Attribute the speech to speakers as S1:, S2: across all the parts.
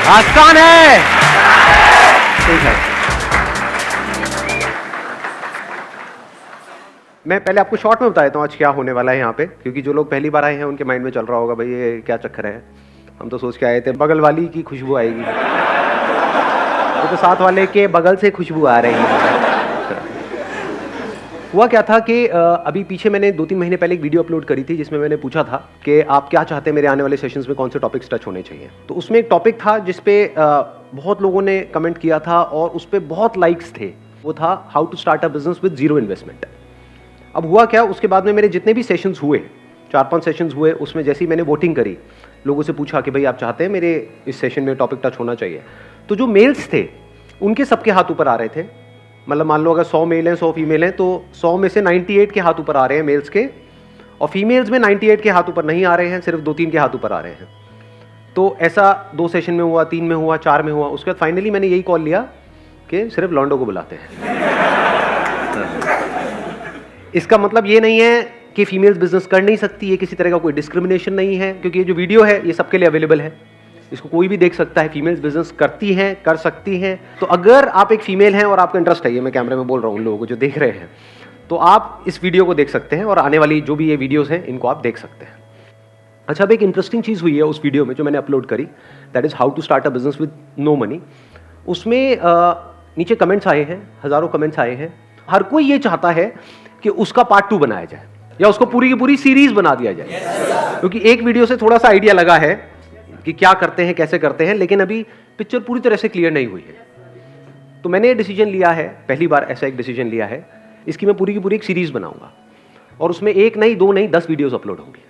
S1: आसान है। ठीक है, मैं पहले आपको शॉर्ट में बता देता हूँ आज क्या होने वाला है यहाँ पे, क्योंकि जो लोग पहली बार आए हैं उनके माइंड में चल रहा होगा भाई ये क्या चक्कर है। हम तो सोच के आए थे बगल वाली की खुशबू आएगी, तो साथ वाले के बगल से खुशबू आ रही है। हुआ क्या था कि अभी पीछे मैंने 2-3 महीने पहले एक वीडियो अपलोड करी थी जिसमें मैंने पूछा था कि आप क्या चाहते हैं मेरे आने वाले सेशंस में कौन से टॉपिक्स टच होने चाहिए। तो उसमें एक टॉपिक था जिस पे बहुत लोगों ने कमेंट किया था और उस पर बहुत लाइक्स थे। वो था how to start a business with zero investment. अब हुआ क्या, उसके बाद में मेरे जितने भी सेशंस हुए, 4-5 सेशंस हुए, उसमें जैसे ही मैंने वोटिंग करी, लोगों से पूछा कि भाई आप चाहते हैं मेरे इस सेशन में टॉपिक टच होना चाहिए, तो जो मेल्स थे उनके सबके हाथ ऊपर आ रहे थे। मतलब मान लो अगर 100 मेल हैं 100 फीमेल हैं तो 100 में से 98 के हाथ ऊपर आ रहे हैं मेल्स के, और फीमेल्स में 98 के हाथ ऊपर नहीं आ रहे हैं, सिर्फ 2-3 के हाथ ऊपर आ रहे हैं। तो ऐसा 2 सेशन में हुआ, 3 में हुआ, 4 में हुआ। उसके बाद फाइनली मैंने यही कॉल लिया कि सिर्फ लॉन्डो को बुलाते हैं। इसका मतलब ये नहीं है कि फीमेल्स बिजनेस कर नहीं सकती, ये किसी तरह का कोई डिस्क्रिमिनेशन नहीं है, क्योंकि ये जो वीडियो है ये सबके लिए अवेलेबल है, इसको कोई भी देख सकता है। फीमेल्स बिजनेस करती हैं, कर सकती हैं। तो अगर आप एक फीमेल हैं और आपका इंटरेस्ट है, ये मैं कैमरे में बोल रहा हूँ उन लोगों को जो देख रहे हैं, तो आप इस वीडियो को देख सकते हैं और आने वाली जो भी ये वीडियोस हैं इनको आप देख सकते हैं। अच्छा, अब एक इंटरेस्टिंग चीज़ हुई है उस वीडियो में जो मैंने अपलोड करी, that is how to start a business with no money. उसमें नीचे कमेंट्स आए हैं, हज़ारों कमेंट्स आए हैं। हर कोई ये चाहता है कि उसका पार्ट 2 बनाया जाए या उसको पूरी की पूरी सीरीज बना दिया जाए, क्योंकि एक वीडियो से थोड़ा सा आइडिया लगा है कि क्या करते हैं, कैसे करते हैं, लेकिन अभी पिक्चर पूरी तरह से क्लियर नहीं हुई है। तो मैंने ये डिसीजन लिया है, पहली बार ऐसा एक डिसीजन लिया है, इसकी मैं पूरी की पूरी एक सीरीज बनाऊंगा और उसमें 1 नहीं 2 नहीं 10 वीडियोस अपलोड होंगी।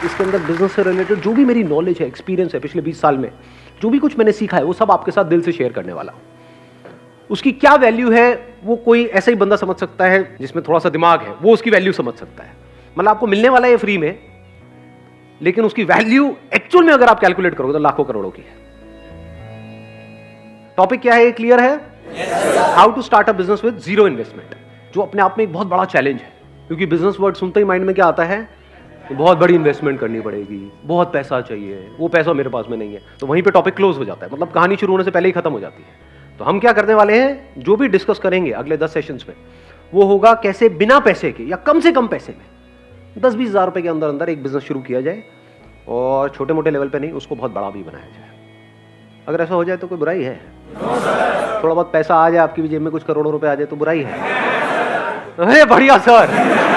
S1: इसके अंदर बिजनेस से रिलेटेड जो भी मेरी नॉलेज है, एक्सपीरियंस है पिछले 20 साल में, जो भी कुछ मैंने सीखा है, वो सब आपके साथ दिल से शेयर करने वाला हूं। उसकी क्या वैल्यू है वो कोई ऐसा ही बंदा समझ सकता है जिसमें थोड़ा सा दिमाग है, वो उसकी वैल्यू समझ सकता है। मतलब आपको मिलने वाला है फ्री में, लेकिन उसकी वैल्यू एक्चुअल में अगर आप कैलकुलेट करोगे तो लाखों करोड़ों की है। टॉपिक क्या है, ये क्लियर है? How to start a business with zero investment, जो अपने आप में एक बहुत बड़ा चैलेंज है, क्योंकि बिजनेस वर्ड सुनते ही माइंड में क्या आता है, बहुत बड़ी इन्वेस्टमेंट करनी पड़ेगी, बहुत पैसा चाहिए, वो पैसा मेरे पास में नहीं है। तो वहीं पे टॉपिक क्लोज हो जाता है, मतलब कहानी शुरू होने से पहले ही खत्म हो जाती है। तो हम क्या करने वाले हैं, जो भी डिस्कस करेंगे अगले 10 सेशंस में, वो होगा कैसे बिना पैसे के या कम से कम पैसे में 10-20 हज़ार रुपए के अंदर अंदर एक बिजनेस शुरू किया जाए, और छोटे मोटे लेवल पे नहीं, उसको बहुत बड़ा भी बनाया जाए। अगर ऐसा हो जाए तो कोई बुराई है? थोड़ा बहुत पैसा आ जाए, आपकी भी जेब में कुछ करोड़ों रुपए आ जाए तो बुराई है? अरे बढ़िया सर।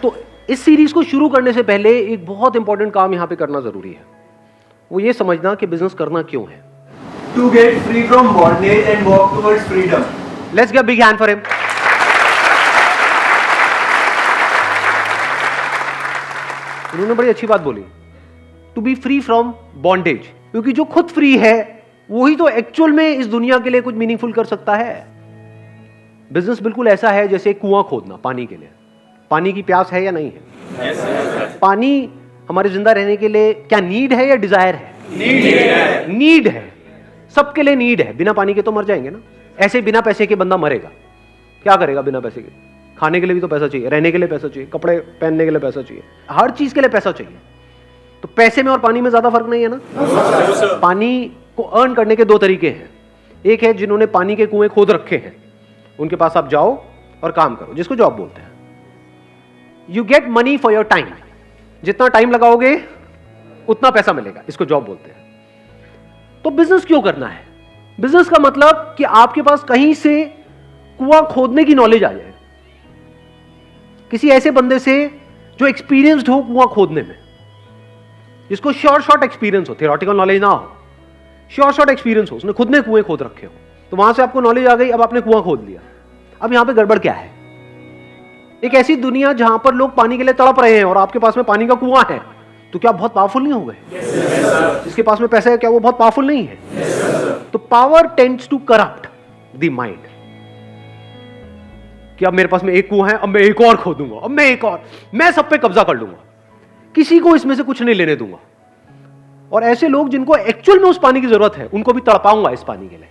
S1: तो इस सीरीज को शुरू करने से पहले एक बहुत इंपॉर्टेंट काम यहां पे करना जरूरी है, वो ये समझना कि बिजनेस करना क्यों है।
S2: To get free from bondage and walk towards freedom.
S1: Let's give a big hand for him. उन्होंने बड़ी अच्छी बात बोली, to be free from bondage, क्योंकि जो खुद फ्री है वही तो एक्चुअल में इस दुनिया के लिए कुछ मीनिंगफुल कर सकता है। बिजनेस बिल्कुल ऐसा है जैसे कुआं खोदना पानी के लिए। पानी की प्यास है या नहीं है? yes, पानी हमारे जिंदा रहने के लिए क्या नीड है या डिजायर है? नीड है, सबके लिए नीड है। बिना पानी के तो मर जाएंगे ना। ऐसे बिना पैसे के बंदा मरेगा, क्या करेगा बिना पैसे के? खाने के लिए भी तो पैसा चाहिए, रहने के लिए पैसा चाहिए, कपड़े पहनने के लिए पैसा चाहिए, हर चीज के लिए पैसा चाहिए। तो पैसे में और पानी में ज्यादा फर्क नहीं है ना। पानी को अर्न करने के 2 तरीके हैं। एक है जिन्होंने पानी के कुएं खोद रखे हैं, उनके पास आप जाओ और काम करो, जिसको जॉब बोलते हैं। You get money for your time, जितना टाइम लगाओगे उतना पैसा मिलेगा, इसको जॉब बोलते हैं। तो बिजनेस क्यों करना है? बिजनेस का मतलब कि आपके पास कहीं से कुआं खोदने की नॉलेज आ जाए, किसी ऐसे बंदे से जो एक्सपीरियंस्ड हो कुआं खोदने में, जिसको शॉर्ट एक्सपीरियंस हो, थियोरेटिकल नॉलेज ना हो, शॉर्ट एक्सपीरियंस हो, उसने खुद ने कुएं खोद रखे हो। तो वहां से आपको नॉलेज आ गई, अब आपने कुआं खोद लिया। अब यहां पे गड़बड़ क्या है? एक ऐसी दुनिया जहां पर लोग पानी के लिए तड़प रहे हैं और आपके पास में पानी का कुआं है, तो क्या बहुत पावरफुल नहीं हो गए? जिसके पास में पैसा है क्या वो बहुत पावरफुल नहीं है? तो power tends to corrupt the mind, कि अब मेरे पास में एक कुआं है, अब मैं एक और खोदूंगा, अब मैं एक और, मैं सब पे कब्जा कर लूंगा, किसी को इसमें से कुछ नहीं लेने दूंगा। और ऐसे लोग जिनको एक्चुअल में उस पानी की जरूरत है, उनको भी तड़पाऊंगा इस पानी के लिए।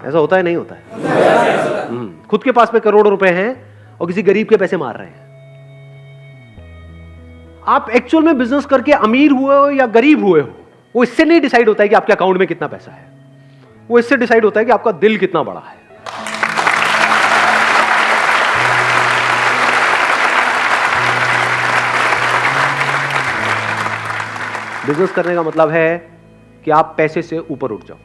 S1: ऐसा होता है नहीं होता है? खुद के पास में करोड़ों रुपए हैं और किसी गरीब के पैसे मार रहे हैं। आप एक्चुअल में बिजनेस करके अमीर हुए हो या गरीब हुए हो, वो इससे नहीं डिसाइड होता है कि आपके अकाउंट में कितना पैसा है, वो इससे डिसाइड होता है कि आपका दिल कितना बड़ा है। बिजनेस करने का मतलब है कि आप पैसे से ऊपर उठ जाओ,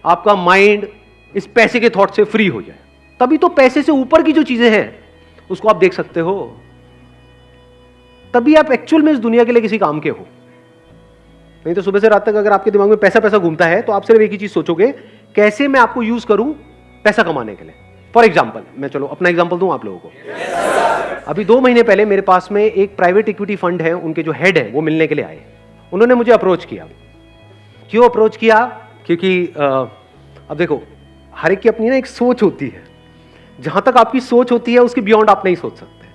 S1: आपका माइंड इस पैसे के थॉट से फ्री हो जाए, तभी तो पैसे से ऊपर की जो चीजें हैं उसको आप देख सकते हो, तभी आप एक्चुअल में इस दुनिया के लिए किसी काम के हो। नहीं तो सुबह से रात तक अगर आपके दिमाग में पैसा पैसा घूमता है तो आप सिर्फ एक ही चीज सोचोगे, कैसे मैं आपको यूज करूं पैसा कमाने के लिए। फॉर एग्जाम्पल, मैं चलो अपना एग्जाम्पल दूं आप लोगों को। अभी 2 महीने पहले मेरे पास में एक प्राइवेट इक्विटी फंड है, उनके जो हेड है वो मिलने के लिए आए। उन्होंने मुझे अप्रोच किया। क्यों अप्रोच किया? क्योंकि अब देखो, हर एक की अपनी ना एक सोच होती है, जहां तक आपकी सोच होती है उसके बियॉन्ड आप नहीं सोच सकते।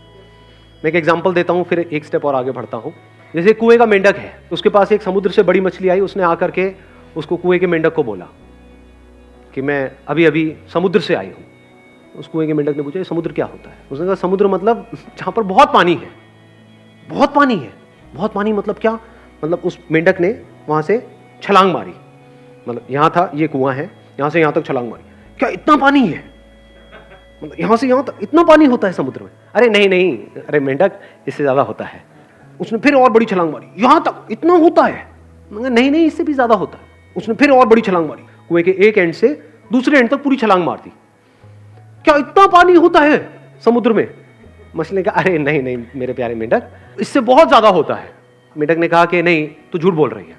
S1: मैं एक एग्जांपल देता हूं, फिर एक स्टेप और आगे बढ़ता हूं। जैसे कुएं का मेंढक है, उसके पास एक समुद्र से बड़ी मछली आई, उसने आकर के उसको कुएं के मेंढक को बोला कि मैं अभी अभी समुद्र से आई हूं। उस कुएं के मेंढक ने पूछा समुद्र क्या होता है? उसने कहा समुद्र मतलब जहां पर बहुत पानी है। बहुत पानी है? बहुत पानी मतलब क्या? मतलब उस मेंढक ने वहां से छलांग मारी, मतलब यहां था ये कुआं है, यहां से यहां तक छलांग मारी। क्या इतना पानी है? मतलब यहां से यहां तक इतना पानी होता है समुद्र में? अरे नहीं नहीं, अरे मेंढक इससे ज्यादा होता है। उसने फिर और बड़ी छलांग मारी, यहां तक इतना होता है? नहीं नहीं, इससे भी ज्यादा होता है। उसने फिर और बड़ी छलांग मारी, कुएं के एक एंड से दूसरे एंड तक पूरी छलांग मार दी। क्या इतना पानी होता है समुद्र में? मछली ने कहा अरे नहीं नहीं मेरे प्यारे मेंढक, इससे बहुत ज्यादा होता है। मेंढक ने कहा कि नहीं, तू झूठ बोल रही है,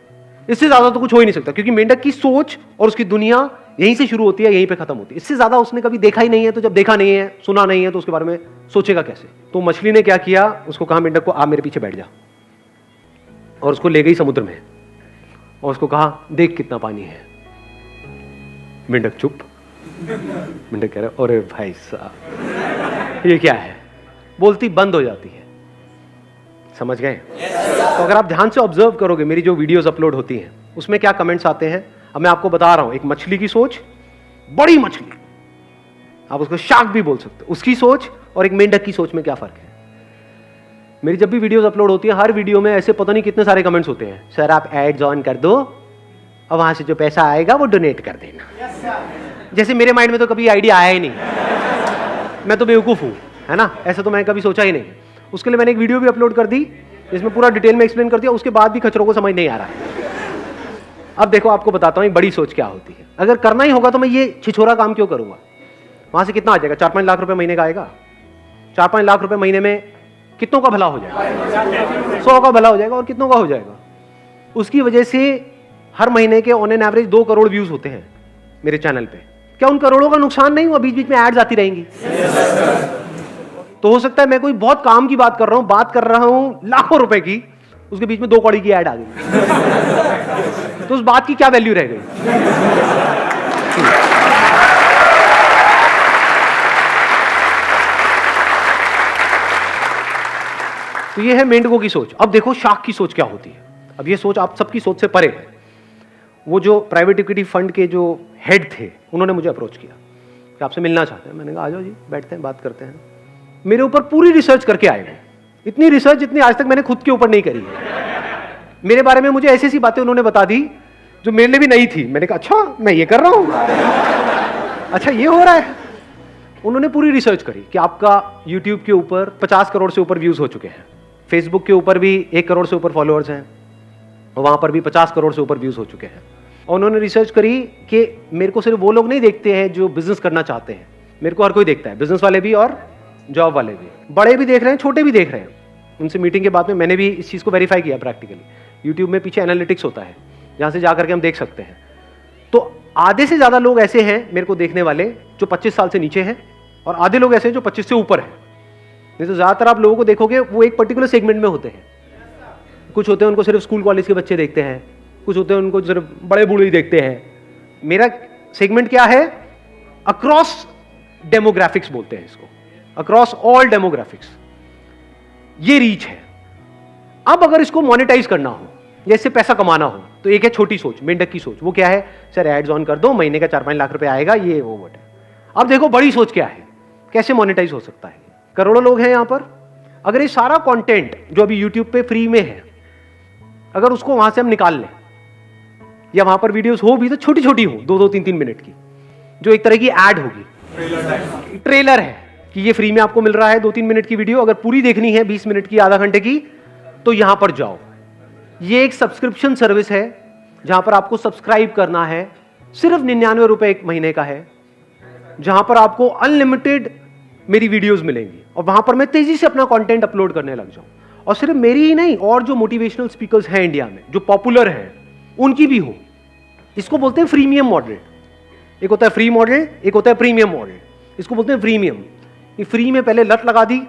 S1: इससे ज्यादा तो कुछ हो ही नहीं सकता, क्योंकि मेंढक की सोच और उसकी दुनिया यहीं से शुरू होती है, यहीं पे खत्म होती है। इससे ज्यादा उसने कभी देखा ही नहीं है, तो जब देखा नहीं है, सुना नहीं है, तो उसके बारे में सोचेगा कैसे? तो मछली ने क्या किया, उसको कहा मेंढक को आप मेरे पीछे बैठ जा, और उसको ले गई समुद्र में और उसको कहा देख कितना पानी है। मेंढक चुप। मेंढक कह रहा अरे भाई साहब ये क्या है, बोलती बंद हो जाती है। समझ गए? तो अगर आप ध्यान से ऑब्जर्व करोगे मेरी जो वीडियोस अपलोड होती हैं उसमें क्या कमेंट्स आते हैं, अब मैं आपको बता रहा हूं। एक मछली की सोच, बड़ी मछली, आप उसको शार्क भी बोल सकते हो, उसकी सोच और एक मेंढक की सोच में क्या फर्क है। मेरी जब भी वीडियोस अपलोड होती है, हर वीडियो में ऐसे पता नहीं कितने सारे कमेंट्स होते हैं, सर आप एड्स ऑन कर दो और वहां से जो पैसा आएगा वो डोनेट कर देना। जैसे मेरे माइंड में तो कभी आइडिया आया ही नहीं, मैं तो बेवकूफ हूं, है ना? ऐसा तो मैंने कभी सोचा ही नहीं। उसके लिए मैंने एक वीडियो भी अपलोड कर दी जिसमें पूरा डिटेल में एक्सप्लेन कर दिया, उसके बाद भी खच्चरों को समझ नहीं आ रहा है। अब देखो आपको बताता हूं बड़ी सोच क्या होती है। अगर करना ही होगा तो मैं ये छिछोरा काम क्यों करूंगा? वहां से कितना आ जाएगा? 4-5 लाख रुपए महीने का आएगा। 4-5 लाख रुपए महीने में कितनों का भला हो जाएगा? 100 का भला हो जाएगा। और कितनों का हो जाएगा? उसकी वजह से हर महीने के on an average 2 crore views होते हैं मेरे चैनल पे। क्या उन करोड़ों का नुकसान नहीं हुआ? बीच बीच में एड्स आती रहेंगी। तो हो सकता है मैं कोई बहुत काम की बात कर रहा हूं लाखों रुपए की, उसके बीच में 2 कौड़ी की ऐड आ गई, तो उस बात की क्या वैल्यू रह गई? तो ये है मेंढकों की सोच। अब देखो शार्क की सोच क्या होती है। अब ये सोच आप सबकी सोच से परे है। वो जो प्राइवेट इक्विटी फंड के जो हेड थे, उन्होंने मुझे अप्रोच किया कि आपसे मिलना चाहते हैं। मैंने कहा आ जाओ जी, बैठते हैं, बात करते हैं। मेरे ऊपर पूरी रिसर्च करके आए हैं, इतनी रिसर्च जितनी आज तक मैंने खुद के ऊपर नहीं करी है। मेरे बारे में मुझे ऐसी ऐसी बातें उन्होंने बता दी जो मेरे लिए भी नहीं थी। मैंने कहा अच्छा मैं ये कर रहा हूं, अच्छा ये हो रहा है। उन्होंने पूरी रिसर्च करी कि आपका यूट्यूब के ऊपर 50 करोड़ से ऊपर व्यूज हो चुके हैं, फेसबुक के ऊपर भी 1 करोड़ से ऊपर फॉलोअर्स हैं, और वहां पर भी 50 करोड़ से ऊपर व्यूज हो चुके हैं। और उन्होंने रिसर्च करी कि मेरे को सिर्फ वो लोग नहीं देखते हैं जो बिजनेस करना चाहते हैं, मेरे को हर कोई देखता है, बिजनेस वाले भी और जॉब वाले भी, बड़े भी देख रहे हैं, छोटे भी देख रहे हैं। उनसे मीटिंग के बाद में मैंने भी इस चीज़ को वेरीफाई किया प्रैक्टिकली। यूट्यूब में पीछे एनालिटिक्स होता है जहाँ से जाकर के हम देख सकते हैं। तो आधे से ज़्यादा लोग ऐसे हैं मेरे को देखने वाले जो 25 साल से नीचे हैं, और आधे लोग ऐसे हैं जो 25 से ऊपर हैं। नहीं तो ज़्यादातर आप लोगों को देखोगे वो एक पर्टिकुलर सेगमेंट में होते हैं। कुछ होते हैं उनको सिर्फ स्कूल कॉलेज के बच्चे देखते हैं, कुछ होते हैं उनको सिर्फ बड़े बूढ़े ही देखते हैं। मेरा सेगमेंट क्या है? अक्रॉस डेमोग्राफिक्स बोलते हैं इसको, अक्रॉस ऑल डेमोग्राफिक्स। ये रीच है। अब अगर इसको मोनेटाइज करना हो, या इससे पैसा कमाना हो, तो एक है छोटी सोच, मेंढक की सोच। वो क्या है, सर एड्स ऑन कर दो, महीने का 4-5 लाख रुपए आएगा, ये वो बट है। अब देखो बड़ी सोच क्या है, कैसे मोनेटाइज हो सकता है। करोड़ों लोग हैं यहां पर, अगर ये सारा कंटेंट जो अभी यूट्यूब पे फ्री में है, अगर उसको वहां से हम निकाल लें, या वहां पर वीडियोस हो भी तो छोटी छोटी हो, 2-2, 3-3 मिनट की, जो एक तरह की ऐड होगी, ट्रेलर है कि ये फ्री में आपको मिल रहा है 2-3 मिनट की वीडियो, अगर पूरी देखनी है 20 मिनट की, आधा घंटे की, तो यहां पर जाओ। ये एक सब्सक्रिप्शन सर्विस है जहां पर आपको सब्सक्राइब करना है, सिर्फ 99 रुपए एक महीने का है, जहां पर आपको अनलिमिटेड मेरी वीडियोस मिलेंगी, और वहां पर मैं तेजी से अपना कंटेंट अपलोड करने लग जाऊं, और सिर्फ मेरी ही नहीं, और जो मोटिवेशनल स्पीकर्स हैं इंडिया में जो पॉपुलर हैं उनकी भी हो। इसको बोलते हैं फ्रीमियम मॉडल। एक होता है फ्री मॉडल, एक होता है प्रीमियम मॉडल। इसको बोलते हैं प्रीमियम। ये फ्री में पहले लत लगा दी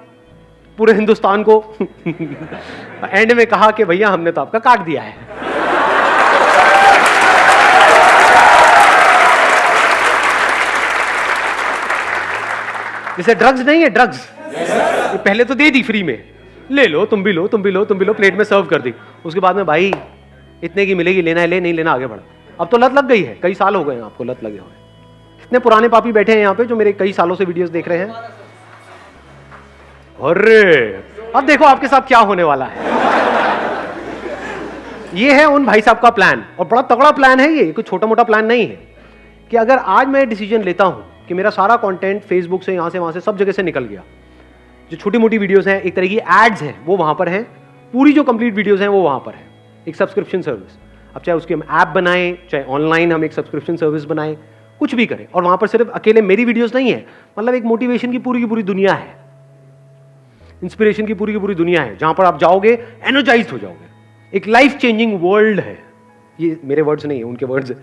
S1: पूरे हिंदुस्तान को एंड में कहा कि भैया हमने तो आपका काट दिया है। जैसे ड्रग्स नहीं है, ड्रग्स पहले तो दे दी फ्री में, ले लो, तुम भी लो, तुम भी लो, तुम भी लो, प्लेट में सर्व कर दी। उसके बाद में भाई इतने की मिलेगी, लेना है ले, नहीं लेना आगे बढ़ा। अब तो लत लग गई है, कई साल हो गए आपको लत लगे हुए। कितने पुराने पापी बैठे हैं यहाँ पे जो मेरे कई सालों से वीडियोस देख रहे हैं। अरे अब देखो आपके साथ क्या होने वाला है। ये है उन भाई साहब का प्लान, और बड़ा तगड़ा प्लान है ये, कोई छोटा मोटा प्लान नहीं है। कि अगर आज मैं डिसीजन लेता हूं कि मेरा सारा कंटेंट फेसबुक से, यहां से, वहां से, सब जगह से निकल गया, जो छोटी मोटी वीडियोस हैं, एक तरह की एड्स हैं, वो वहां पर हैं, पूरी जो कंप्लीट वीडियोस हैं वो वहां पर है, एक सब्सक्रिप्शन सर्विस। अब चाहे उसकी हम ऐप बनाएं, चाहे ऑनलाइन हम एक सब्सक्रिप्शन सर्विस बनाएं, कुछ भी करें, और वहां पर सिर्फ अकेले मेरी वीडियोस नहीं है, मतलब एक मोटिवेशन की पूरी दुनिया है, इंस्पिरेशन की पूरी दुनिया है, जहां पर आप जाओगे एनर्जाइज्ड हो जाओगे। एक लाइफ चेंजिंग वर्ल्ड है। ये मेरे वर्ड्स नहीं है, उनके वर्ड्स है।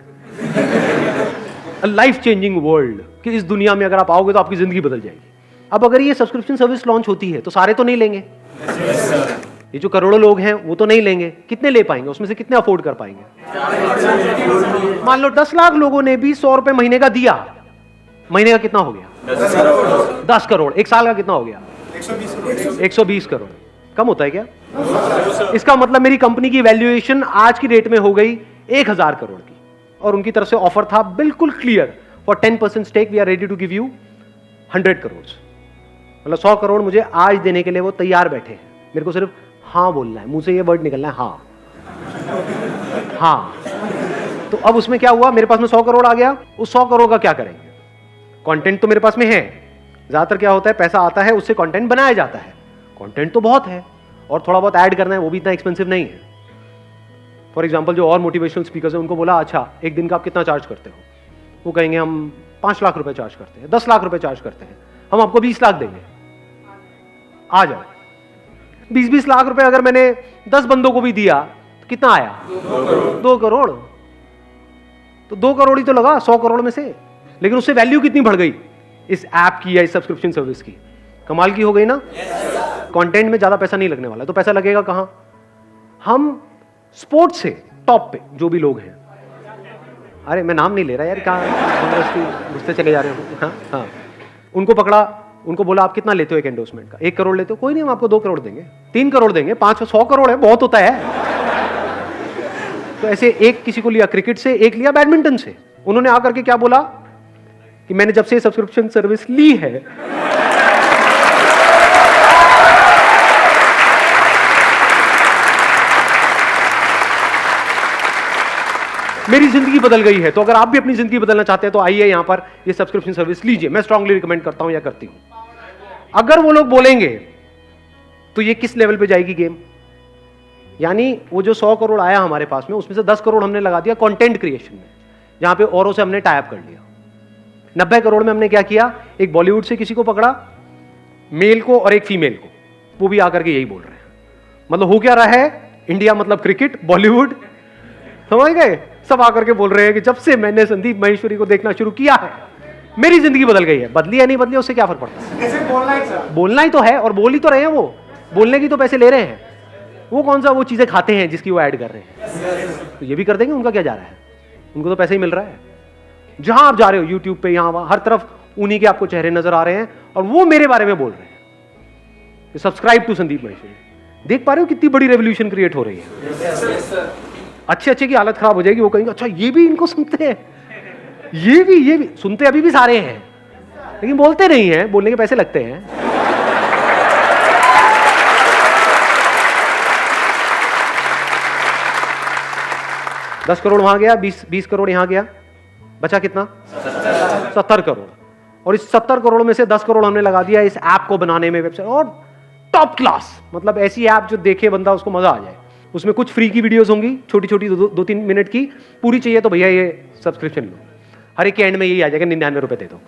S1: लाइफ चेंजिंग वर्ल्ड, कि इस दुनिया में अगर आप आओगे तो आपकी जिंदगी बदल जाएगी। अब अगर ये सब्सक्रिप्शन सर्विस लॉन्च होती है तो सारे तो नहीं लेंगे। ये जो करोड़ों लोग हैं वो तो नहीं लेंगे। कितने ले पाएंगे, उसमें से कितने अफोर्ड कर पाएंगे? मान लो 10 लाख लोगों ने भी 100 रुपए महीने का दिया, महीने का कितना हो गया? 10 करोड़। एक साल का कितना हो गया? 120 करोड़। कम होता है क्या? इसका मतलब मेरी कंपनी की वैल्यूएशन आज की डेट में हो गई 1000 करोड़ की, और उनकी तरफ से ऑफर था बिल्कुल clear, for 10% stake we are ready to give you 100 crore. मतलब 100 करोड़ मुझे आज देने के लिए वो तैयार बैठे हैं, मेरे को सिर्फ हाँ बोलना है, मुंह से ये वर्ड निकलना है, हाँ हाँ। तो अब उसमें क्या हुआ, मेरे पास में 100 करोड़ आ गया। उस 100 करोड़ का क्या करेंगे? कंटेंट तो मेरे पास में है। ज्यादातर क्या होता है, पैसा आता है उससे कंटेंट बनाया जाता है। कंटेंट तो बहुत है, और थोड़ा बहुत ऐड करना है, वो भी इतना एक्सपेंसिव नहीं है। फॉर एग्जांपल जो और मोटिवेशनल स्पीकर्स हैं उनको बोला, अच्छा एक दिन का आप कितना चार्ज करते हो? वो कहेंगे हम 5 लाख रुपए चार्ज करते हैं, 10 लाख रुपए चार्ज करते हैं, हम आपको 20 लाख देंगे, आ जाओ। 20-20 लाख रुपए अगर मैंने 10 बंदों को भी दिया तो कितना आया? 2 करोड़। तो 2 करोड़ ही तो लगा 100 करोड़ में से, लेकिन उससे वैल्यू कितनी बढ़ गई इस ऐप की या इस सब्सक्रिप्शन सर्विस की? कमाल की हो गई ना। कंटेंट में ज्यादा पैसा नहीं लगने वाला, तो पैसा लगेगा कहां? हम स्पोर्ट्स से टॉप पे जो भी लोग हैं, अरे मैं नाम नहीं ले रहा यार, कहां घुसते चले जा रहे हो। हाँ हाँ, उनको पकड़ा, उनको बोला आप कितना लेते हो एक एंडोर्समेंट का? 1 करोड़ लेते हो? कोई नहीं, हम आपको 2 करोड़ देंगे, 3 करोड़ देंगे, 500 करोड़ है, बहुत होता है। तो ऐसे एक किसी को लिया क्रिकेट से, एक लिया बैडमिंटन से। उन्होंने आकर के क्या बोला कि मैंने जब से सब्सक्रिप्शन सर्विस ली है मेरी जिंदगी बदल गई है। तो अगर आप भी अपनी जिंदगी बदलना चाहते हैं तो आइए यहां पर ये सब्सक्रिप्शन सर्विस लीजिए। मैं स्ट्रांगली रिकमेंड करता हूं या करती हूं। अगर वो लोग बोलेंगे तो ये किस लेवल पे जाएगी गेम? यानी वो जो 100 करोड़ आया हमारे पास में, उसमें से 10 करोड़ हमने लगा दिया कंटेंट क्रिएशन में, जहां पे औरों से हमने टाई अप कर लिया। 90 करोड़ में हमने क्या किया, एक बॉलीवुड से किसी को पकड़ा, मेल को और एक फीमेल को, वो भी आकर के यही बोल रहे हैं। मतलब हो क्या रहा है, इंडिया मतलब क्रिकेट, बॉलीवुड, समझ गए? सब आकर के बोल रहे हैं कि जब से मैंने संदीप माहेश्वरी को देखना शुरू किया है मेरी जिंदगी बदल गई है। बदली या नहीं बदली उससे क्या फर्क पड़ता है?
S2: कैसे बोलना है सर?
S1: बोलना ही तो है, और बोल ही तो रहे हैं। वो बोलने की तो पैसे ले रहे हैं। वो कौन सा वो चीजें खाते हैं जिसकी वो ऐड कर रहे हैं? तो ये भी कर देंगे, उनका क्या जा रहा है? उनको तो पैसे ही मिल रहा है। जहां आप जा रहे हो, यूट्यूब पे, यहां हर तरफ उन्हीं के आपको चेहरे नजर आ रहे हैं, और वो मेरे बारे में बोल रहे हैं, सब्सक्राइब टू संदीप माहेश्वरी। देख पा रहे हो कितनी बड़ी रेवोल्यूशन क्रिएट हो रही है। अच्छे अच्छे की हालत खराब हो जाएगी, वो कहेंगे अच्छा ये भी इनको सुनते हैं, ये भी सुनते अभी भी सारे हैं, लेकिन बोलते नहीं हैं, बोलने के पैसे लगते हैं। $10 करोड़ वहां गया, 20 करोड़ यहां गया, बचा कितना? 70 करोड़। और इस 70 करोड़ में से 10 करोड़ हमने लगा दिया इस ऐप को बनाने में, वेबसाइट, और टॉप क्लास, मतलब ऐसी ऐप जो देखे बंदा उसको मजा आ जाए। उसमें कुछ फ्री की वीडियोस होंगी, छोटी छोटी 2-3 मिनट की, पूरी चाहिए तो भैया ये सब्सक्रिप्शन लो। हर एक के एंड में यही आ जाएगा, 99 रुपए दे दो,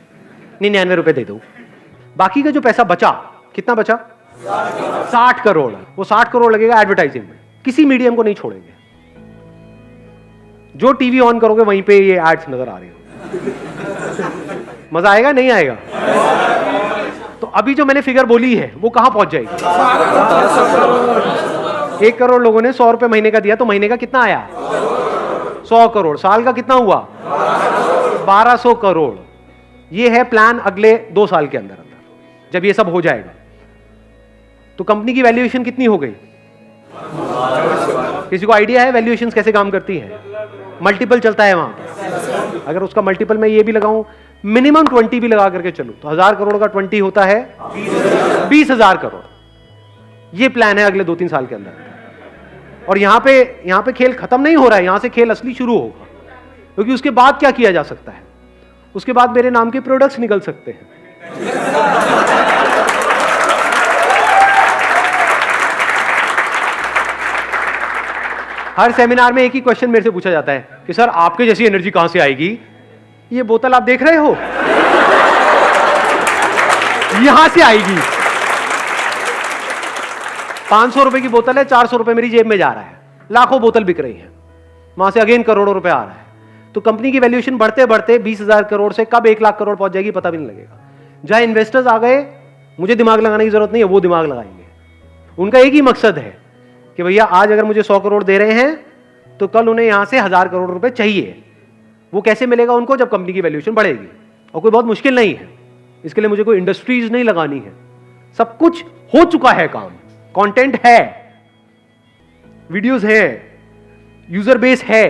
S1: 99 रुपए दे दो। बाकी का जो पैसा बचा, कितना बचा? 60 करोड़। वो 60 करोड़ लगेगा एडवर्टाइजिंग में, किसी मीडियम को नहीं छोड़ेंगे। जो टीवी ऑन करोगे वहीं पे ये एड्स नजर आ रही हो। मजा आएगा नहीं आएगा? तो अभी जो मैंने फिगर बोली है वो कहां पहुंच जाएगी? 1 करोड़ लोगों ने 100 रुपए महीने का दिया, तो महीने का कितना आया? 100 करोड़। साल का कितना हुआ? 1200 करोड़। ये है प्लान अगले 2 साल के अंदर जब ये सब हो जाएगा। तो कंपनी की वैल्यूएशन कितनी हो गई? किसी को आइडिया है वैल्यूएशन कैसे काम करती है? मल्टीपल चलता है वहां पर। अगर उसका मल्टीपल मैं ये भी लगाऊं, मिनिमम 20 भी लगा करके चलूं, तो 1000 करोड़ का 20 होता है 20,000 करोड़। ये प्लान है अगले 2-3 साल के अंदर। और यहां पे खेल खत्म नहीं हो रहा है, यहां से खेल असली शुरू होगा। क्योंकि उसके बाद क्या किया जा सकता है? उसके बाद मेरे नाम के प्रोडक्ट्स निकल सकते हैं। हर सेमिनार में एक ही क्वेश्चन मेरे से पूछा जाता है कि सर आपके जैसी एनर्जी कहां से आएगी? ये बोतल आप देख रहे हो, यहां से आएगी। 500 रुपए की बोतल है, 400 रुपए मेरी जेब में जा रहा है, लाखों बोतल बिक रही है, वहां से अगेन करोड़ों रुपए आ रहा है। तो कंपनी की वैल्यूएशन बढ़ते बढ़ते 20,000 करोड़ से कब 1 लाख करोड़ पहुंच जाएगी पता भी नहीं लगेगा। जहां इन्वेस्टर्स आ गए, मुझे दिमाग लगाने की जरूरत नहीं है, वो दिमाग लगाएंगे। उनका एक ही मकसद है कि भैया आज अगर मुझे 100 करोड़ दे रहे हैं तो कल उन्हें यहां से 1000 करोड़ रुपए चाहिए। वो कैसे मिलेगा उनको? जब कंपनी की वैल्यूएशन बढ़ेगी। और कोई बहुत मुश्किल नहीं है, इसके लिए मुझे कोई इंडस्ट्रीज नहीं लगानी है, सब कुछ हो चुका है काम। कंटेंट है, वीडियोस है, यूजर बेस है।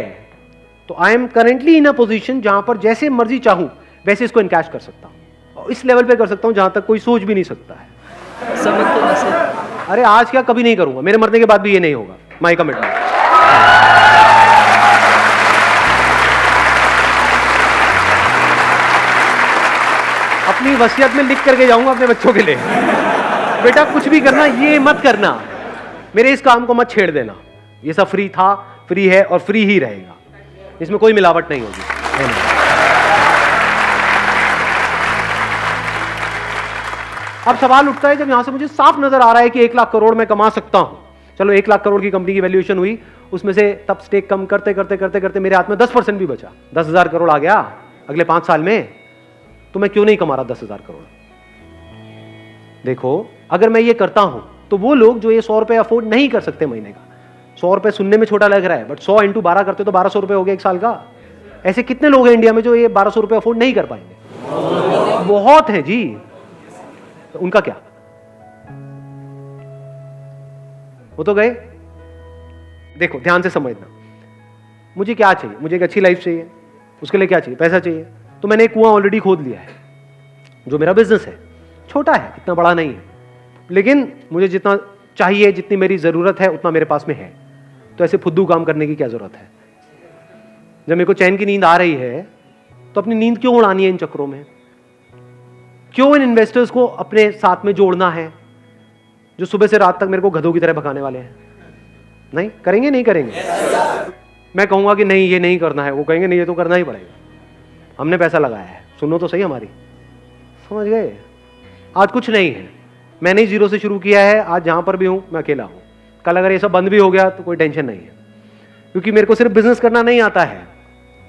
S1: तो I am currently in a position जहां पर जैसे मर्जी चाहूं वैसे इसको इनकैश कर सकता हूं, और इस लेवल पे कर सकता हूं जहां तक कोई सोच भी नहीं सकता है। अरे आज क्या, कभी नहीं करूंगा, मेरे मरने के बाद भी ये नहीं होगा, माई कमिटमेंट। अपनी वसीयत में लिख करके जाऊंगा अपने बच्चों के लिए, बेटा कुछ भी करना ये मत करना, मेरे इस काम को मत छेड़ देना। ये सब फ्री था, फ्री है और फ्री ही रहेगा, इसमें कोई मिलावट नहीं होगी। अब सवाल उठता है जब यहां से मुझे साफ नजर आ रहा है कि 1 लाख करोड़ मैं कमा सकता हूं। चलो 1 लाख करोड़ की कंपनी की वैल्यूएशन हुई, उसमें से तब स्टेक कम करते करते करते करते मेरे हाथ में 10% भी बचा, 10,000 करोड़ आ गया अगले 5 साल में, तो मैं क्यों नहीं कमा रहा 10,000 करोड़? देखो अगर मैं ये करता हूं तो वो लोग जो ये 100 रुपए अफोर्ड नहीं कर सकते महीने का, 100 रुपए सुनने में छोटा लग रहा है, बट 100 × 12 करते तो 1200 रुपए हो गया 1 साल का। ऐसे कितने लोग हैं इंडिया में जो ये 1200 रुपए अफोर्ड नहीं कर पाएंगे? बहुत है जी। तो उनका क्या? वो तो गए। देखो ध्यान से समझना, मुझे क्या चाहिए? मुझे एक अच्छी लाइफ चाहिए, उसके लिए क्या चाहिए? पैसा चाहिए। तो मैंने एक कुआं ऑलरेडी खोद लिया है, जो मेरा बिजनेस है, छोटा है, इतना बड़ा नहीं है, लेकिन मुझे जितना चाहिए, जितनी मेरी जरूरत है उतना मेरे पास में है। तो ऐसे फुद्दू काम करने की क्या जरूरत है? जब मेरे को चैन की नींद आ रही है तो अपनी नींद क्यों उड़ानी है इन चक्रों में? क्यों इन इन्वेस्टर्स को अपने साथ में जोड़ना है जो सुबह से रात तक मेरे को गधों की तरह भगाने वाले हैं? नहीं करेंगे, नहीं करेंगे। मैं कहूंगा कि नहीं ये नहीं करना है, वो कहेंगे नहीं ये तो करना ही पड़ेगा, हमने पैसा लगाया है, सुनो तो सही हमारी। समझ गए? आज कुछ नहीं है, मैंने ही 0 से शुरू किया है, आज जहां पर भी हूं मैं अकेला हूं। कल अगर ये सब बंद भी हो गया तो कोई टेंशन नहीं है, क्योंकि मेरे को सिर्फ बिजनेस करना नहीं आता है,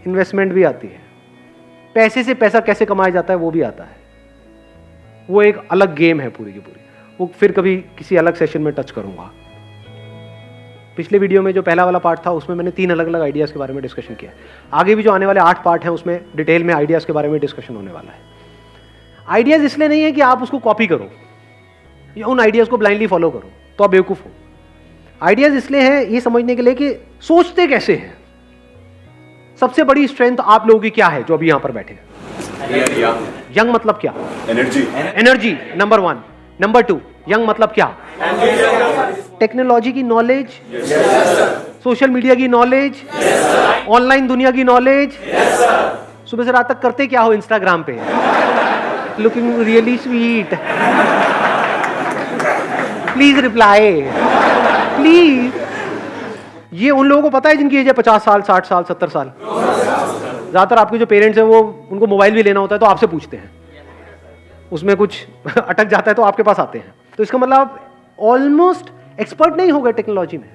S1: इन्वेस्टमेंट भी आती है, पैसे से पैसा कैसे कमाया जाता है वो भी आता है। वो एक अलग गेम है पूरी की पूरी, वो फिर कभी किसी अलग सेशन में टच करूंगा। पिछले वीडियो में जो पहला वाला पार्ट था उसमें मैंने 3 अलग अलग आइडियाज़ के बारे में डिस्कशन किया। आगे भी जो आने वाले 8 पार्ट हैं उसमें डिटेल में आइडियाज़ के बारे में डिस्कशन होने वाला है। आइडियाज़ इसलिए नहीं है कि आप उसको कॉपी करो या उन आइडियाज़ को ब्लाइंडली फॉलो करो, तो आप बेवकूफ़ हो। आइडियाज इसलिए हैं ये समझने के लिए कि सोचते कैसे हैं। सबसे बड़ी स्ट्रेंथ आप लोगों की क्या है जो अभी यहां पर बैठे हैं? यंग मतलब क्या? Energy number 1। नंबर 2, यंग मतलब क्या? टेक्नोलॉजी की नॉलेज, सोशल मीडिया की नॉलेज, ऑनलाइन दुनिया की नॉलेज। सुबह से रात तक करते क्या हो इंस्टाग्राम पे? Looking really sweet, please reply, please. ये उन लोगों को पता है जिनकी एज है 50 साल, 60 साल, 70 साल। ज्यादातर आपके जो पेरेंट्स हैं वो, उनको मोबाइल भी लेना होता है तो आपसे पूछते हैं, उसमें कुछ अटक जाता है तो आपके पास आते हैं। तो इसका मतलब आप ऑलमोस्ट एक्सपर्ट नहीं हो गए टेक्नोलॉजी में।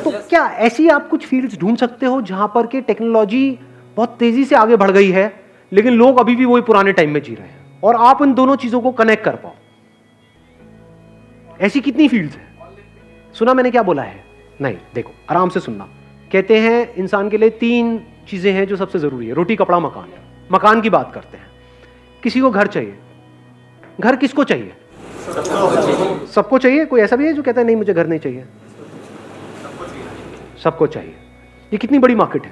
S1: तो क्या ऐसी आप कुछ फील्ड्स ढूंढ सकते हो जहां पर के टेक्नोलॉजी बहुत तेजी से आगे बढ़ गई है लेकिन लोग अभी भी वही पुराने टाइम में जी रहे हैं, और आप इन दोनों चीजों को कनेक्ट कर पाओ? ऐसी कितनी फील्ड्स हैं? सुना मैंने क्या बोला है? नहीं, देखो आराम से सुनना। कहते हैं इंसान के लिए 3 चीजें हैं जो सबसे जरूरी है, रोटी कपड़ा मकान। मकान की बात करते हैं। किसी को घर चाहिए। घर किसको चाहिए? सबको चाहिए। कोई ऐसा भी है जो कहता है नहीं मुझे घर नहीं चाहिए? सबको चाहिए। ये कितनी बड़ी मार्केट है?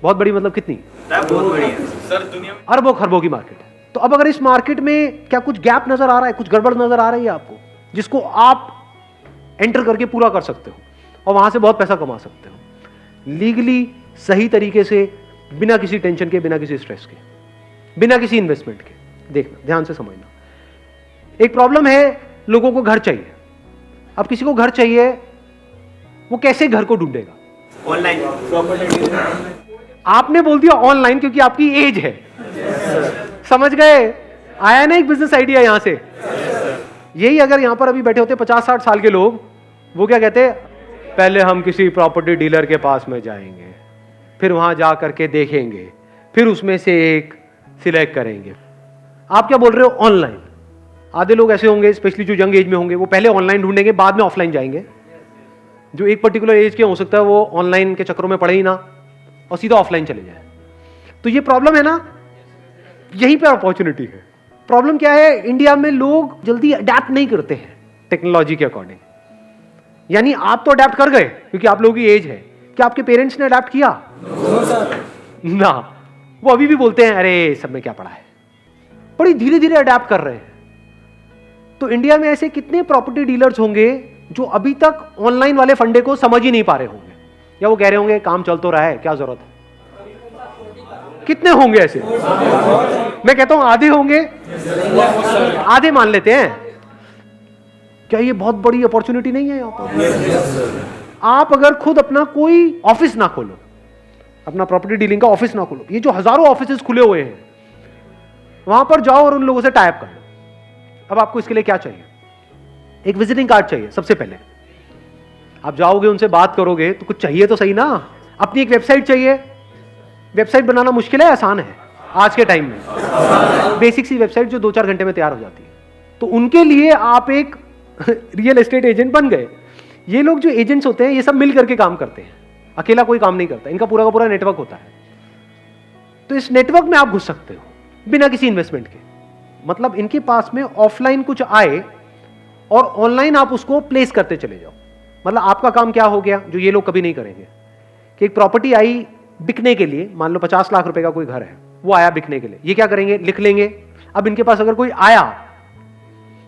S1: बहुत बड़ी मतलब कितनी?
S2: बहुत बड़ी है सर, दुनिया में
S1: अरबों खरबों की मार्केट है। तो अब अगर इस मार्केट में क्या कुछ गैप नजर आ रहा है, कुछ गड़बड़ नजर आ रही है आपको, जिसको आप एंटर करके पूरा कर सकते हो और वहां से बहुत पैसा कमा सकते हो लीगली, सही तरीके से, बिना किसी टेंशन के, बिना किसी स्ट्रेस के, बिना किसी इन्वेस्टमेंट के? देखना, ध्यान से समझना। एक प्रॉब्लम है, लोगों को घर चाहिए। अब किसी को घर चाहिए, वो कैसे घर को ढूंढेगा?
S2: ऑनलाइन
S1: आपने बोल दिया ऑनलाइन क्योंकि आपकी एज है। समझ गए? आया ना एक बिजनेस आइडिया यहां से। यही अगर यहां पर अभी बैठे होते 50-60 साल के लोग, वो क्या कहते? पहले हम किसी प्रॉपर्टी डीलर के पास में जाएंगे, फिर वहां जा करके देखेंगे, फिर उसमें से एक सिलेक्ट करेंगे। आप क्या बोल रहे हो? ऑनलाइन। आधे लोग ऐसे होंगे, स्पेशली जो यंग एज में होंगे, वो पहले ऑनलाइन ढूंढेंगे, बाद में ऑफलाइन जाएंगे। जो एक पर्टिकुलर एज के हो सकता है वो ऑनलाइन के चक्करों में पड़े ही ना और सीधा ऑफलाइन चले जाए। तो ये प्रॉब्लम है ना, यहीं पे अपॉर्चुनिटी है। प्रॉब्लम क्या है? इंडिया में लोग जल्दी अडेप्ट नहीं करते हैं टेक्नोलॉजी के अकॉर्डिंग। यानी आप तो अडेप्ट कर गए क्योंकि आप लोगों की एज है। क्या आपके पेरेंट्स ने अडेप्ट किया? ना, वो अभी भी बोलते हैं अरे सब में क्या पड़ा है। बड़ी धीरे धीरे अडेप्ट कर रहे हैं। तो इंडिया में ऐसे कितने प्रॉपर्टी डीलर्स होंगे जो अभी तक ऑनलाइन वाले फंडे को समझ ही नहीं पा रहे होंगे, या वो कह रहे होंगे काम चल तो रहा है, क्या जरूरत है? कितने होंगे ऐसे? मैं कहता हूं आधे होंगे, आधे मान लेते हैं। क्या ये बहुत बड़ी अपॉर्चुनिटी नहीं है? यहां पर आप अगर खुद अपना कोई ऑफिस ना खोलो, अपना प्रॉपर्टी डीलिंग का ऑफिस ना खोलो, ये जो हजारों ऑफिसेस खुले हुए हैं वहां पर जाओ और उन लोगों से टाइप कर लो। अब आपको इसके लिए क्या चाहिए? एक विजिटिंग कार्ड चाहिए। सबसे पहले आप जाओगे, उनसे बात करोगे तो कुछ चाहिए तो सही ना। अपनी एक वेबसाइट चाहिए। वेबसाइट बनाना मुश्किल है, आसान है आज के टाइम में। बेसिक सी वेबसाइट जो 2-4 घंटे में तैयार हो जाती है। तो उनके लिए आप एक रियल एस्टेट एजेंट बन गए। ये लोग जो एजेंट्स होते हैं ये सब मिल करके काम करते हैं, अकेला कोई काम नहीं करता। इनका पूरा का पूरा नेटवर्क होता है। तो इस नेटवर्क में आप घुस सकते हो बिना किसी इन्वेस्टमेंट के। मतलब इनके पास में ऑफलाइन कुछ आए और ऑनलाइन आप उसको प्लेस करते चले जाओ। मतलब आपका काम क्या हो गया जो ये लोग कभी नहीं करेंगे, कि एक प्रॉपर्टी आई बिकने के लिए, मान लो 50 लाख रुपए का कोई घर है, वो आया बिकने के लिए, ये क्या करेंगे? लिख लेंगे। अब इनके पास अगर कोई आया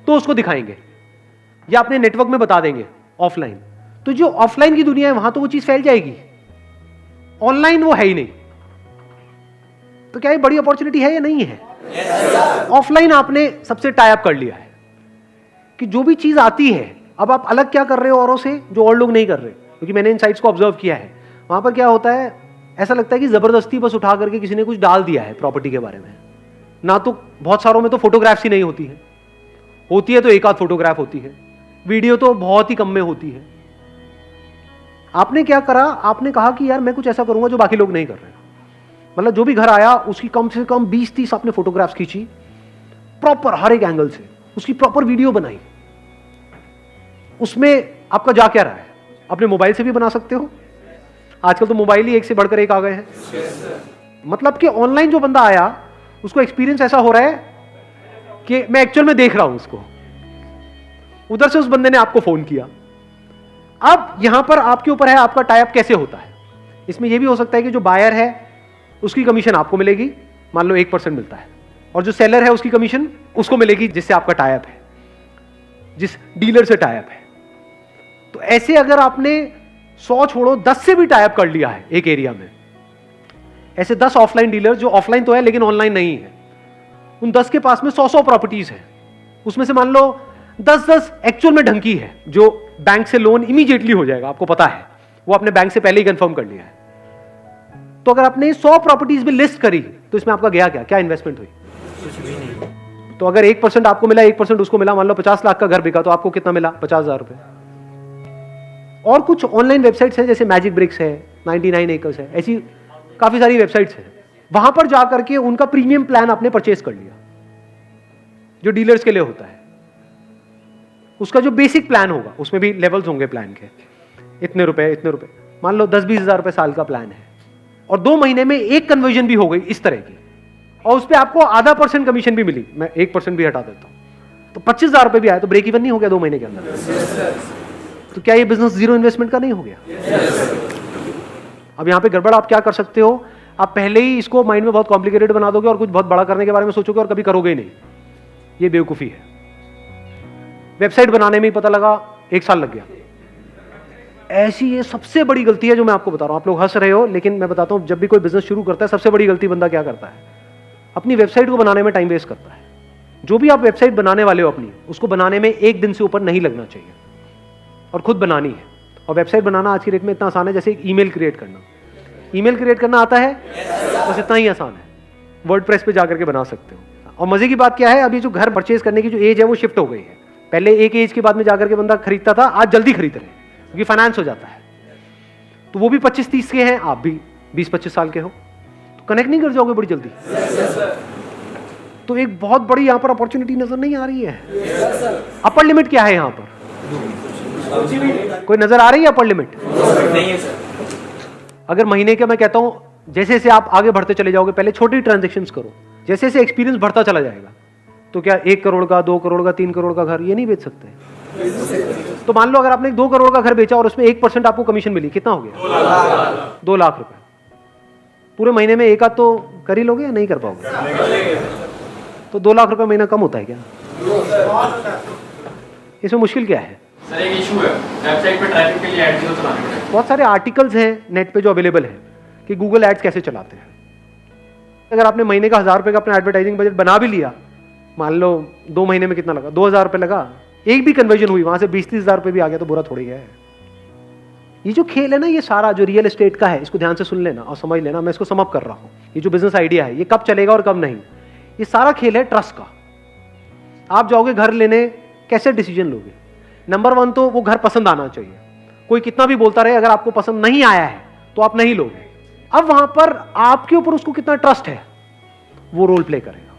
S1: तो उसको दिखाएंगे या अपने नेटवर्क में बता देंगे ऑफलाइन। तो जो ऑफलाइन की दुनिया है वहां तो वो चीज फैल जाएगी, ऑनलाइन वो है ही नहीं। तो क्या ये बड़ी अपॉर्चुनिटी है या नहीं है? ऑफलाइन आपने सबसे टाई अप कर लिया है कि जो भी चीज आती है, अब आप अलग क्या कर रहे हो औरों से जो और लोग नहीं कर रहे। क्योंकि मैंने इन साइट्स को ऑब्जर्व किया है, वहां पर क्या होता है, ऐसा लगता है कि जबरदस्ती बस उठा करके किसी ने कुछ डाल दिया है प्रॉपर्टी के बारे में। ना तो बहुत सारों में तो फोटोग्राफ्स ही नहीं होती है, होती है तो एक आध फोटोग्राफ होती है, वीडियो तो बहुत ही कम में होती है। आपने क्या करा? आपने कहा कि यार मैं कुछ ऐसा करूंगा जो बाकी लोग नहीं कर रहे। मतलब जो भी घर आया उसकी कम से कम 20-30 आपने फोटोग्राफ्स खींची, प्रॉपर हर एक एंगल से उसकी प्रॉपर वीडियो बनाई। उसमें आपका जा क्या रहा है? अपने मोबाइल से भी बना सकते हो, आजकल तो मोबाइल ही एक से बढ़कर एक आ गए हैं। मतलब कि ऑनलाइन जो बंदा आया उसको एक्सपीरियंस ऐसा हो रहा है कि मैं एक्चुअल में देख रहा हूं उसको। उधर से उस बंदे ने आपको फोन किया। अब यहां पर आपके ऊपर है आपका टाई अप कैसे होता है। इसमें यह भी हो सकता है कि जो बायर है उसकी कमीशन आपको मिलेगी, मान लो 1% मिलता है, और जो सेलर है उसकी कमीशन उसको मिलेगी जिससे आपका टाई अप है, जिस डीलर से टाई अप है। तो ऐसे अगर आपने 100 छोड़ो 10 से भी टाई अप कर लिया है एक एरिया में, ऐसे 10 ऑफलाइन डीलर जो ऑफलाइन तो है लेकिन ऑनलाइन नहीं है, उन 10 के पास में 100 प्रॉपर्टीज है, उसमें से मान लो 10 एक्चुअल में ढंकी है जो बैंक से लोन इमीडिएटली हो जाएगा, आपको पता है, वो आपने बैंक से पहले ही कंफर्म कर लिया है। तो अगर आपने 100 प्रॉपर्टीज भी लिस्ट करी तो इसमें आपका गया क्या इन्वेस्टमेंट हुई? कुछ भी नहीं। तो अगर 1% आपको मिला 1% उसको मिला, मान लो 50 लाख का घर बिका तो आपको कितना मिला? 50,000 रुपए। और कुछ ऑनलाइन वेबसाइट्स हैं जैसे मैजिक ब्रिक्स है, 99 एकर्स है, ऐसी काफी सारी वेबसाइट्स हैं, वहां पर जाकर के उनका प्रीमियम प्लान आपने परचेज कर लिया जो डीलर्स के लिए होता है। उसका जो बेसिक प्लान होगा उसमें भी लेवल्स होंगे प्लान के, इतने रुपए, मान लो 10-20 हजार रुपए साल का प्लान है, और 2 महीने में एक कन्वर्जन भी हो गई इस तरह की, और उस पर आपको आधा % कमीशन भी मिली, मैं 1% भी हटा देता हूं तो 25,000 रुपए भी आया, तो ब्रेक इवन नहीं हो गया 2 महीने के अंदर? तो क्या ये बिजनेस जीरो इन्वेस्टमेंट का नहीं हो गया? अब यहां पे गड़बड़ आप क्या कर सकते हो, आप पहले ही इसको माइंड में बहुत कॉम्प्लिकेटेड बना दोगे और कुछ बहुत बड़ा करने के बारे में सोचोगे और कभी करोगे ही नहीं। ये बेवकूफी है। वेबसाइट बनाने में ही पता लगा 1 साल लग गया, ऐसी ये सबसे बड़ी गलती है जो मैं आपको बता रहा हूं। आप लोग हंस रहे हो लेकिन मैं बताता हूं, जब भी कोई बिजनेस शुरू करता है सबसे बड़ी गलती बंदा क्या करता है, अपनी वेबसाइट को बनाने में टाइम वेस्ट करता है। जो भी आप वेबसाइट बनाने वाले हो अपनी, उसको बनाने में 1 दिन से ऊपर नहीं लगना चाहिए, और खुद बनानी है। और वेबसाइट बनाना आज की डेट में इतना आसान है जैसे एक ईमेल क्रिएट करना। ईमेल क्रिएट करना आता है? बस इतना ही आसान है, वर्डप्रेस पे जाकर के बना सकते हो। और मजे की बात क्या है, अभी जो घर परचेज करने की जो एज है वो शिफ्ट हो गई है। पहले एक एज के बाद में जाकर के बंदा खरीदता था, आज जल्दी खरीद रहे हैं क्योंकि फाइनेंस हो जाता है। तो वो भी 25-30 के हैं, आप भी 20-25 साल के हो, तो कनेक्ट नहीं कर जाओगे बड़ी जल्दी? तो एक बहुत बड़ी यहां पर अपॉर्चुनिटी नजर नहीं आ रही है। अपर लिमिट क्या है यहां पर? कोई नजर आ रही है अपर लिमिट? नहीं है सर। अगर महीने के मैं कहता हूं जैसे जैसे आप आगे बढ़ते चले जाओगे, पहले छोटी ट्रांजेक्शन्स करो, जैसे जैसे एक्सपीरियंस बढ़ता चला जाएगा, तो क्या 1 करोड़ का, 2 करोड़ का, 3 करोड़ का घर ये नहीं बेच सकते? तो मान लो अगर आपने 2 करोड़ का घर बेचा और उसमें 1% आपको कमीशन मिली, कितना हो गया? 2 लाख रुपए। पूरे महीने में एक आध तो कर ही लोगे या नहीं कर पाओगे? तो 2 लाख रुपए महीना कम होता है क्या? इसमें मुश्किल क्या है?
S3: सर एक इशू है, वेबसाइट पे ट्रैफिक के लिए एड्स क्यों चलाने पड़ते हैं?
S1: बहुत सारे आर्टिकल्स हैं नेट पे जो अवेलेबल है कि गूगल एड्स कैसे चलाते हैं। अगर आपने महीने का 1000 रुपए का अपना एडवर्टाइजिंग बजट बना भी लिया, मान लो 2 महीने में कितना लगा? 2000 रुपए लगा, एक भी कन्वर्जन हुई, वहां से 20-30 हजार रुपए भी आ गया तो बुरा थोड़ी है। ये जो खेल है ना, ये सारा जो रियल एस्टेट का है, इसको ध्यान से सुन लेना और समझ लेना। मैं इसको सम अप कर रहा हूं। ये जो बिजनेस आइडिया है ये कब चलेगा और कब नहीं, ये सारा खेल है ट्रस्ट का। आप जाओगे घर लेने, कैसे डिसीजन लोगे? नंबर 1 तो वो घर पसंद आना चाहिए। कोई कितना भी बोलता रहे, अगर आपको पसंद नहीं आया है तो आप नहीं लोगे। अब वहां पर आपके ऊपर उसको कितना ट्रस्ट है, वो रोल प्ले करेगा,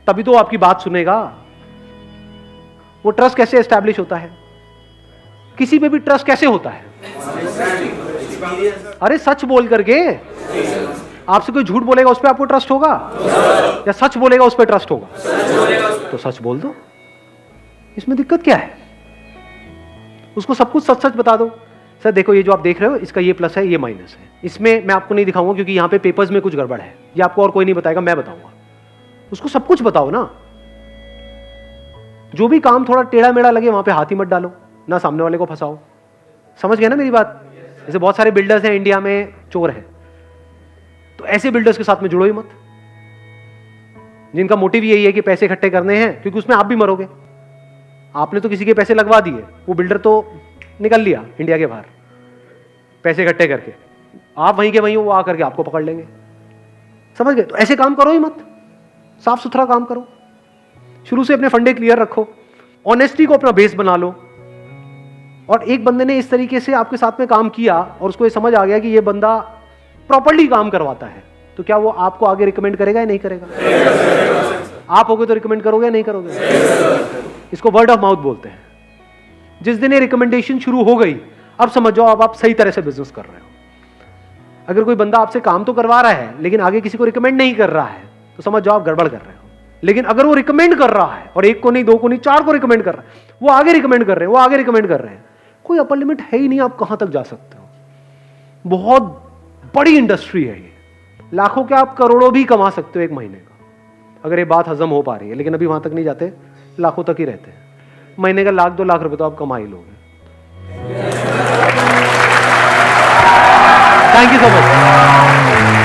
S1: तभी तो आपकी बात सुनेगा। वो ट्रस्ट कैसे एस्टैब्लिश होता है? किसी पे भी ट्रस्ट कैसे होता है? अरे सच बोल करके। आपसे कोई झूठ बोलेगा उस पर आपको ट्रस्ट होगा, या सच बोलेगा उस पर ट्रस्ट होगा? तो सच बोल दो, इसमें दिक्कत क्या है? उसको सब कुछ सच सच बता दो। सर देखो, ये जो आप देख रहे हो इसका ये प्लस है, ये माइनस है। इसमें मैं आपको नहीं दिखाऊंगा क्योंकि यहाँ पे पेपर्स में कुछ गड़बड़ है, ये आपको और कोई नहीं बताएगा, मैं बताऊंगा। उसको सब कुछ बताओ ना। जो भी काम थोड़ा टेढ़ा मेढ़ा लगे वहां पे हाथ ही मत डालो, ना सामने वाले को फंसाओ। समझ गए ना मेरी बात? जैसे बहुत सारे बिल्डर्स हैं इंडिया में, चोर हैं, तो ऐसे बिल्डर्स के साथ में जुड़ो ही मत, जिनका मोटिव यही है कि पैसे इकट्ठे करने हैं, क्योंकि उसमें आप भी मरोगे। आपने तो किसी के पैसे लगवा दिए, वो बिल्डर तो निकल लिया इंडिया के बाहर पैसे इकट्ठे करके, आप वहीं के वहीं वो आकर के आपको पकड़ लेंगे। समझ गए? तो ऐसे काम करो ही मत, साफ सुथरा काम करो। शुरू से अपने फंडे क्लियर रखो, ऑनेस्टी को अपना बेस बना लो। और एक बंदे ने इस तरीके से आपके साथ में काम किया और उसको ये समझ आ गया कि ये बंदा प्रॉपर्ली काम करवाता है, तो क्या वो आपको आगे रिकमेंड करेगा या नहीं करेगा? आप होगे तो रिकमेंड करोगे या नहीं करोगे? इसको वर्ड ऑफ माउथ बोलते हैं। जिस दिन ये रिकमेंडेशन शुरू हो गई, अब समझ जाओ अब आप सही तरह से बिजनेस कर रहे हो। अगर कोई बंदा आपसे काम तो करवा रहा है लेकिन आगे किसी को रिकमेंड नहीं कर रहा है, तो समझ जाओ आप गड़बड़ कर रहे हो। लेकिन अगर वो रिकमेंड कर रहा है, और एक को नहीं, दो को नहीं, चार को रिकमेंड कर रहा है, वो आगे रिकमेंड कर रहे हैं, वो आगे रिकमेंड कर रहे हैं, कोई अपर लिमिट है ही नहीं आप कहां तक जा सकते हो। बहुत बड़ी इंडस्ट्री है ये, लाखों क्या आप करोड़ों भी कमा सकते हो एक महीने का, अगर ये बात हजम हो पा रही है। लेकिन अभी वहां तक नहीं जाते, लाखों तक ही रहते हैं। महीने का 1 लाख 2 लाख रुपए तो आप कमा ही लोगे। Thank you so much.